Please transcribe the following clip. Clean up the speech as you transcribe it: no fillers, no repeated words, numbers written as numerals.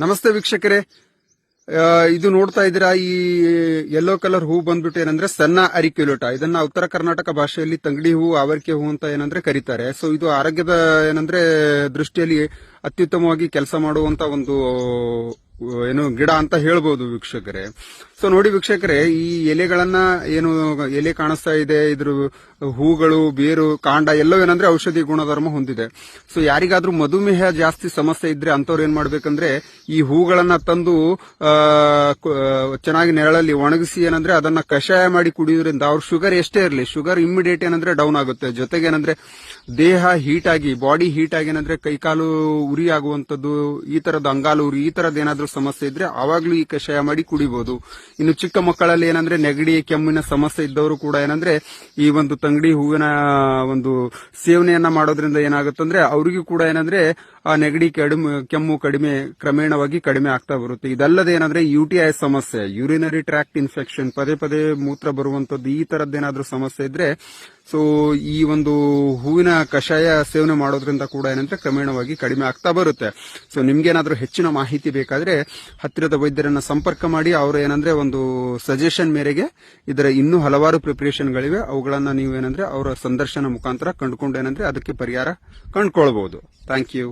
ನಮಸ್ತೆ ವೀಕ್ಷಕರೇ, ಇದು ನೋಡ್ತಾ ಇದ್ದೀರಾ. ಈ ಯೆಲ್ಲೋ ಕಲರ್ ಹೂ ಬಂದ್ಬಿಟ್ಟು ಏನಂದ್ರೆ ಸಣ್ಣ ಅರಿಕ್ಯುಲೋಟ. ಇದನ್ನ ಉತ್ತರ ಕರ್ನಾಟಕ ಭಾಷೆಯಲ್ಲಿ ತಂಗಡಿ ಹೂ, ಆವರಿಕೆ ಹೂ ಅಂತ ಏನಂದ್ರೆ ಕರೀತಾರೆ. ಸೊ ಇದು ಆರೋಗ್ಯದ ಏನಂದ್ರೆ ದೃಷ್ಟಿಯಲ್ಲಿ ಅತ್ಯುತ್ತಮವಾಗಿ ಕೆಲಸ ಮಾಡುವಂತ ಒಂದು ಗಿಡ ಅಂತ ಹೇಳ್ಬೋದು ವೀಕ್ಷಕರೇ. ಸೊ ನೋಡಿ ವೀಕ್ಷಕರೇ, ಈ ಎಲೆಗಳನ್ನ ಎಲೆ ಕಾಣಿಸ್ತಾ ಇದೆ, ಇದ್ರ ಹೂಗಳು, ಬೇರು, ಕಾಂಡ ಎಲ್ಲವೂ ಏನಂದ್ರೆ ಔಷಧಿ ಗುಣಧರ್ಮ ಹೊಂದಿದೆ. ಸೊ ಯಾರಿಗಾದ್ರೂ ಮಧುಮೇಹ ಜಾಸ್ತಿ ಸಮಸ್ಯೆ ಇದ್ರೆ ಅಂತವ್ರು ಏನ್ ಮಾಡ್ಬೇಕಂದ್ರೆ ಈ ಹೂಗಳನ್ನ ತಂದು ಚೆನ್ನಾಗಿ ನೆರಳಲ್ಲಿ ಒಣಗಿಸಿ ಏನಂದ್ರೆ ಅದನ್ನ ಕಷಾಯ ಮಾಡಿ ಕುಡಿಯೋದ್ರಿಂದ ಅವ್ರ ಶುಗರ್ ಎಷ್ಟೇ ಇರಲಿ, ಶುಗರ್ ಇಮ್ಮಿಡಿಯೇಟ್ ಏನಂದ್ರೆ ಡೌನ್ ಆಗುತ್ತೆ. ಜೊತೆಗೆ ಏನಂದ್ರೆ ದೇಹ ಹೀಟ್ ಆಗಿ, ಬಾಡಿ ಹೀಟ್ ಆಗಿ ಏನಂದ್ರೆ ಕೈಕಾಲು ಉರಿ ಆಗುವಂತದ್ದು, ಈ ತರದ ಅಂಗಾಲು ಉರಿ, ಈ ತರದ ಏನಾದ್ರೂ ಸಮಸ್ಯೆ ಇದ್ರೆ ಅವಾಗ್ಲೂ ಈ ಕಷಾಯ ಮಾಡಿ ಕುಡಿಬಹುದು. ಇನ್ನು ಚಿಕ್ಕ ಮಕ್ಕಳಲ್ಲಿ ಏನಂದ್ರೆ ನೆಗಡಿ, ಕೆಮ್ಮಿನ ಸಮಸ್ಯೆ ಇದ್ದವರು ಕೂಡ ಏನಂದ್ರೆ ಈ ಒಂದು ತಂಗಡಿ ಹೂವಿನ ಒಂದು ಸೇವನೆಯನ್ನ ಮಾಡೋದ್ರಿಂದ ಏನಾಗುತ್ತಂದ್ರೆ ಅವ್ರಿಗೂ ಕೂಡ ಏನಂದ್ರೆ ಆ ನೆಗಡಿ ಕೆಮ್ಮು ಕ್ರಮೇಣವಾಗಿ ಕಡಿಮೆ ಆಗ್ತಾ ಬರುತ್ತೆ. ಇದಲ್ಲದೆ ಏನಂದ್ರೆ UTI ಸಮಸ್ಯೆ, ಯೂರಿನರಿ ಟ್ರ್ಯಾಕ್ಟ್ ಇನ್ಫೆಕ್ಷನ್, ಪದೇ ಪದೇ ಮೂತ್ರ ಬರುವಂತದ್ದು, ಈ ತರದ್ದೇನಾದ್ರೂ ಸಮಸ್ಯೆ ಇದ್ರೆ ಸೊ ಈ ಒಂದು ಹೂವಿನ ಕಷಾಯ ಸೇವನೆ ಮಾಡೋದ್ರಿಂದ ಕೂಡ ಏನಂದ್ರೆ ಕ್ರಮೇಣವಾಗಿ ಕಡಿಮೆ ಆಗ್ತಾ ಬರುತ್ತೆ. ಸೊ ನಿಮ್ಗೇನಾದ್ರೂ ಹೆಚ್ಚಿನ ಮಾಹಿತಿ ಬೇಕಾದ್ರೆ ಹತ್ತಿರದ ವೈದ್ಯರನ್ನ ಸಂಪರ್ಕ ಮಾಡಿ. ಅವರು ಏನಂದ್ರೆ ಒಂದು ಸಜೆಷನ್ ಮೇರೆಗೆ ಇದರ ಇನ್ನೂ ಹಲವಾರು ಪ್ರಿಪರೇಷನ್ಗಳಿವೆ, ಅವುಗಳನ್ನ ನೀವು ಏನಂದ್ರೆ ಅವರ ಸಂದರ್ಶನ ಮುಖಾಂತರ ಕಂಡುಕೊಂಡು ಏನಂದ್ರೆ ಅದಕ್ಕೆ ಪರಿಹಾರ ಕಂಡುಕೊಳ್ಬಹುದು. Thank you.